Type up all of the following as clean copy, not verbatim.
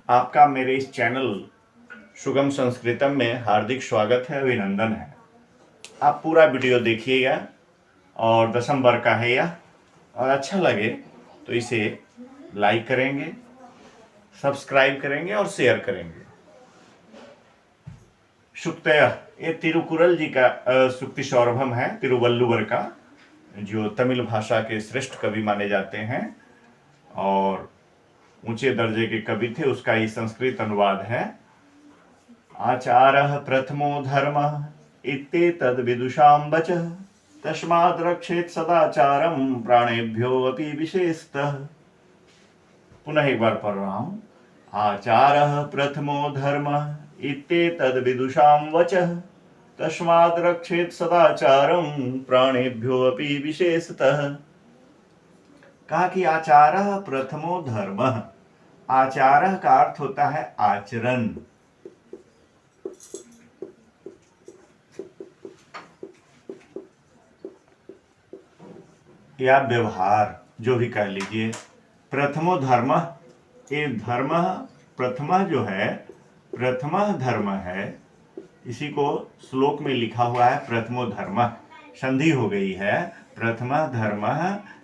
आपका मेरे इस चैनल सुगम संस्कृतम में हार्दिक स्वागत है, अभिनंदन है। आप पूरा वीडियो देखिएगा और दसम वर्ग का है यह, और अच्छा लगे तो इसे लाइक करेंगे, सब्सक्राइब करेंगे और शेयर करेंगे। सुक्तय, ये तिरुकुरल जी का सुक्ति सौरभम है, तिरुवल्लुवर का, जो तमिल भाषा के श्रेष्ठ कवि माने जाते हैं और ऊंचे दर्जे के कवि थे। उसका ही संस्कृत अनुवाद है। आचारः प्रथमो धर्मः इत्येतद् विदुषां वचः तस्माद् रक्षेत् सदाचारं प्राणेभ्यो अपि विशेषतः। पुनः एक बार पढ़ रहा हूं। आचारः प्रथमो धर्मः इत्येतद् विदुषां वचः तस्माद् रक्षेत् सदाचारं प्राणेभ्यो अपि विशेषतः। कहा कि आचारः प्रथमो धर्मः। आचारः का अर्थ होता है आचरण, या व्यवहार, जो भी कह लीजिए। प्रथमो धर्म, ये धर्म प्रथमा जो है, प्रथमा धर्म है। इसी को श्लोक में लिखा हुआ है प्रथमो धर्म, संधि हो गई है। प्रथमा धर्म,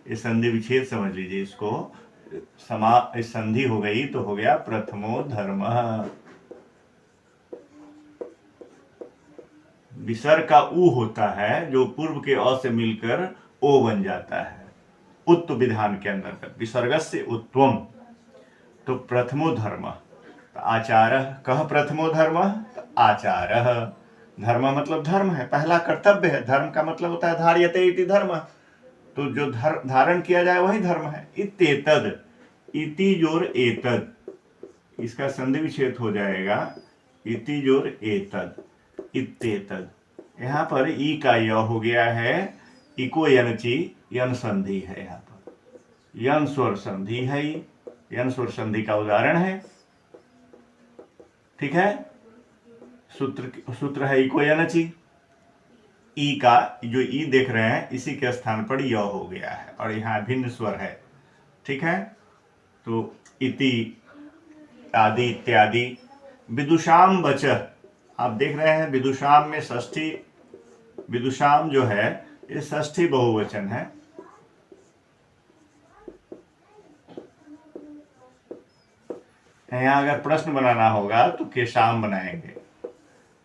ये संधि विच्छेद समझ लीजिए इसको। संधि हो गई तो हो गया प्रथमो धर्म। विसर्ग का उ होता है, जो पूर्व के अ से मिलकर ओ बन जाता है। उत्त विधान के अंतर्गत विसर्गस्य उत्वम, तो प्रथमो धर्म। आचारः कह प्रथमो धर्म, आचारः। धर्म मतलब धर्म है, पहला कर्तव्य है। धर्म का मतलब होता है धार्यते इति धर्म, तो जो धारण किया जाए वही धर्म है। इत्येतद्, इति जोर एतद्, इसका संधि विच्छेद हो जाएगा। इति जोर एतद्, इत्येतद्। यहाँ पर ई का य हो गया है, इको यनची, यन संधि है। यहाँ पर यन स्वर संधि है, यन स्वर संधि का उदाहरण है। ठीक है, सूत्र है इको यनची। ई का जो ई देख रहे हैं, इसी के स्थान पर य हो गया है और यहाँ भिन्न स्वर है। ठीक है, तो इति आदि इत्यादि। विदुषाम वच, आप देख रहे हैं विदुषाम में षष्ठी, विदुषाम जो है ये षष्ठी बहुवचन है। यहाँ अगर प्रश्न बनाना होगा तो केशाम बनाएंगे।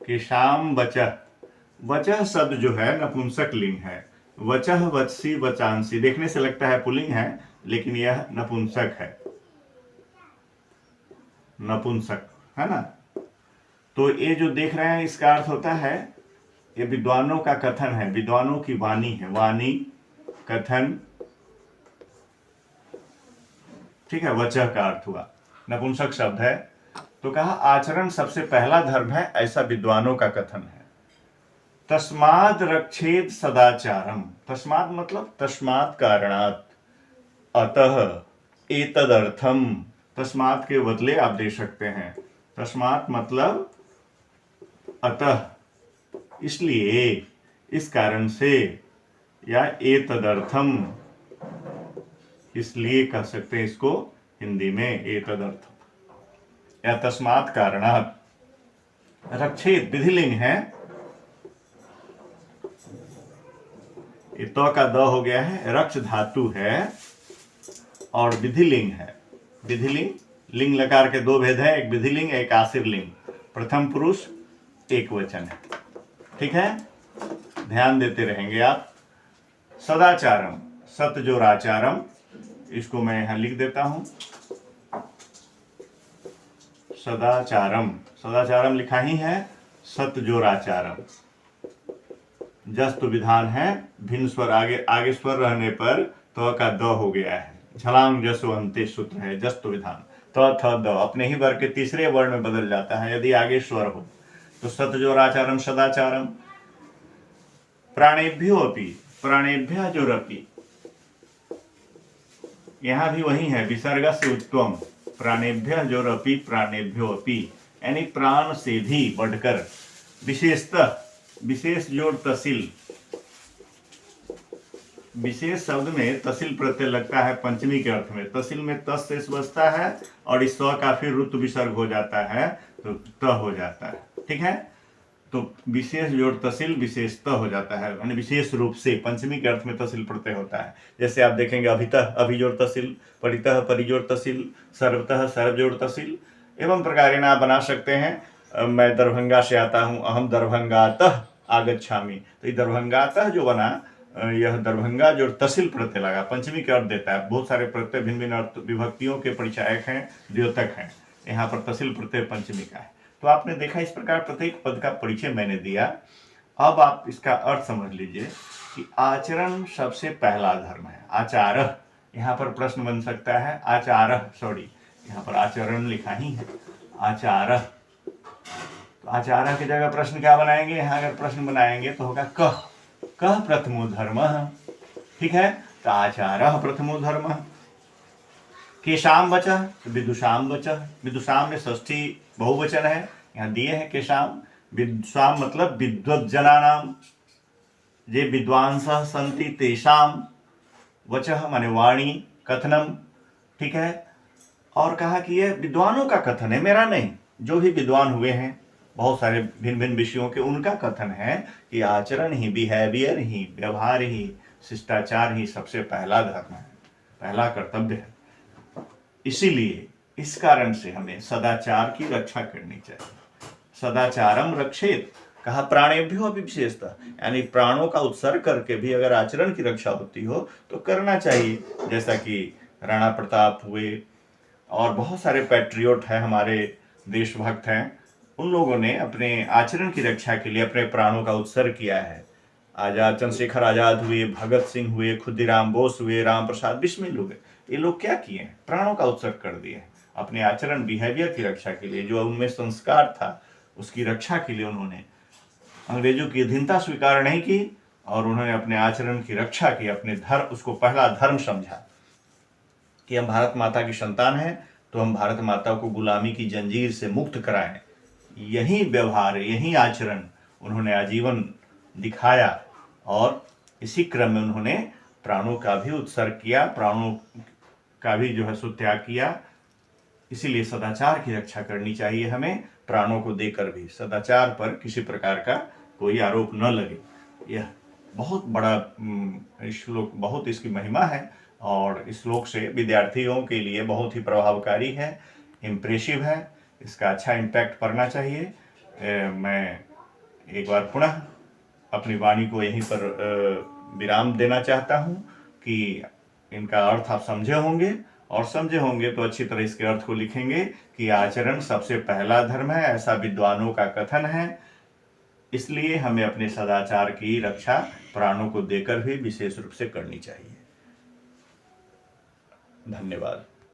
केशाम वचः, वचः शब्द जो है नपुंसक लिंग है। वचः वचसी वचांसी, देखने से लगता है पुल्लिंग है, लेकिन यह नपुंसक है, नपुंसक है ना। तो ये जो देख रहे हैं इसका अर्थ होता है, ये विद्वानों का कथन है, विद्वानों की वाणी है, वाणी कथन। ठीक है, वचः का अर्थ हुआ, नपुंसक शब्द है। तो कहा आचरण सबसे पहला धर्म है, ऐसा विद्वानों का कथन है। तस्माद रक्षेत सदाचारम, तस्माद मतलब तस्मात कारणात, अतः एतदर्थम। तस्मात के बदले आप दे सकते हैं, तस्मात मतलब अतः, इसलिए, इस कारण से, या एतदर्थम, इसलिए कह सकते हैं इसको हिंदी में, एतदर्थम या तस्मात् कारणात्। रक्षेत विधिलिंग है, ये तो का द हो गया है, रक्ष धातु है और विधिलिंग है। विधिलिंग, लिंग लकार के दो भेद है, एक विधिलिंग एक आशीर लिंग। प्रथम पुरुष एक वचन है। ठीक है, ध्यान देते रहेंगे आप। सदाचारम, सतजोराचारम, इसको मैं यहां लिख देता हूं। सदाचारम, सदाचारम लिखा ही है, सतजोराचारम। जस्तु विधान है, भिन्न स्वर आगे स्वर रहने पर तो का द हो गया है। झलांग जसो अंत्य सूत्र है, जस्तु विधान। तो थ द अपने ही वर्ग के तीसरे वर्ण में बदल जाता है यदि आगे स्वर हो। तो सतजोराचारम सदाचारम। प्राणेभ्यो अपि, प्राणेभ्य जोरपि, यहां भी वही है, विसर्ग से उत्तम। प्राणेभ्य जोरपि, प्राणेभ्यो अपि, यानी प्राण से भी बढ़कर। विशेषतः, विशेष जोड़ तहसील, विशेष शब्द में तसिल प्रत्यय लगता है पंचमी के अर्थ में। तसिल में तस से बचता है और इस स का फिर रुत्व विसर्ग हो जाता है तो त हो जाता है। ठीक है, तो विशेष जोड़ तसिल विशेष त हो जाता है, यानी विशेष रूप से पंचमी के अर्थ में तसिल प्रत्यय होता है। जैसे आप देखेंगे अभितः अभिजोड़ तसिल, परितः परिजोड़ तसिल, सर्वतः सर्व जोड़ तसिल। एवं प्रकार आप बना सकते हैं। मैं दरभंगा से आता हूँ, अहम दरभंगातः आगच्छामि। तो ये दरभंगातः जो बना, यह दरभंगा जो तसिल प्रत्यय लगा, पंचमी के अर्थ देता है। बहुत सारे प्रत्यय भिन्न भिन्न अर्थ विभक्तियों के परिचायक हैं, द्योतक हैं। यहाँ पर तसिल प्रत्यय पंचमी का है। तो आपने देखा इस प्रकार प्रत्येक पद का परिचय मैंने दिया। अब आप इसका अर्थ समझ लीजिए कि आचरण सबसे पहला धर्म है। आचार, यहाँ पर प्रश्न बन सकता है आचार, सॉरी यहाँ पर आचरण लिखा ही है, आचार। तो आचार की जगह प्रश्न क्या बनाएंगे? यहाँ अगर प्रश्न बनाएंगे तो होगा कह प्रथमो धर्म। ठीक है, तो आचार प्रथमो धर्म। केशाम वचः, विदुषाम वचः। विदुषाम में षष्ठी बहुवचन है, यहाँ दिए हैं केशाम। विद्वान मतलब विद्वज्जना नाम, जे विद्वांसः सन्ति तेषाम। वचः माने वाणी, कथनम। ठीक है, और कहा कि यह विद्वानों का कथन है, मेरा नहीं। जो भी विद्वान हुए हैं बहुत सारे भिन्न भिन्न विषयों के, उनका कथन है कि आचरण ही, बिहेवियर ही, व्यवहार ही, शिष्टाचार ही सबसे पहला धर्म है, पहला कर्तव्य है। इसीलिए इस कारण से हमें सदाचार की रक्षा करनी चाहिए। सदाचारम रक्षेत, कहा प्राणेभ्यो अभी विशेषतः, यानी प्राणों का उत्सर्ग करके भी अगर आचरण की रक्षा होती हो तो करना चाहिए। जैसा कि राणा प्रताप हुए और बहुत सारे पैट्रियोट हैं, हमारे देशभक्त हैं, उन लोगों ने अपने आचरण की रक्षा के लिए अपने प्राणों का उत्सर्ग किया है। आजाद, चंद्रशेखर आजाद हुए, भगत सिंह हुए, खुदीराम बोस हुए, राम प्रसाद बिस्मिल हुए। ये लोग क्या किए हैं? प्राणों का उत्सर्ग कर दिए, अपने आचरण बिहेवियर की रक्षा के लिए। जो उनमें संस्कार था उसकी रक्षा के लिए उन्होंने अंग्रेजों की अधीनता स्वीकार नहीं की और उन्होंने अपने आचरण की रक्षा की, अपने धर्म, उसको पहला धर्म समझा कि हम भारत माता की संतान हैं तो हम भारत माता को गुलामी की जंजीर से मुक्त कराएं। यही व्यवहार, यही आचरण उन्होंने आजीवन दिखाया और इसी क्रम में उन्होंने प्राणों का भी उत्सर्ग किया, प्राणों का भी जो है सो त्याग किया। इसीलिए सदाचार की रक्षा करनी चाहिए हमें, प्राणों को देकर भी। सदाचार पर किसी प्रकार का कोई आरोप न लगे। यह बहुत बड़ा श्लोक, बहुत इसकी महिमा है और इस श्लोक से विद्यार्थियों के लिए बहुत ही प्रभावकारी है, इम्प्रेसिव है। इसका अच्छा इम्पैक्ट पड़ना चाहिए। मैं एक बार पुनः अपनी वाणी को यहीं पर विराम देना चाहता हूँ कि इनका अर्थ आप समझे होंगे, और समझे होंगे तो अच्छी तरह इसके अर्थ को लिखेंगे कि आचरण सबसे पहला धर्म है, ऐसा विद्वानों का कथन है। इसलिए हमें अपने सदाचार की रक्षा प्राणों को देकर भी विशेष रूप से करनी चाहिए। धन्यवाद।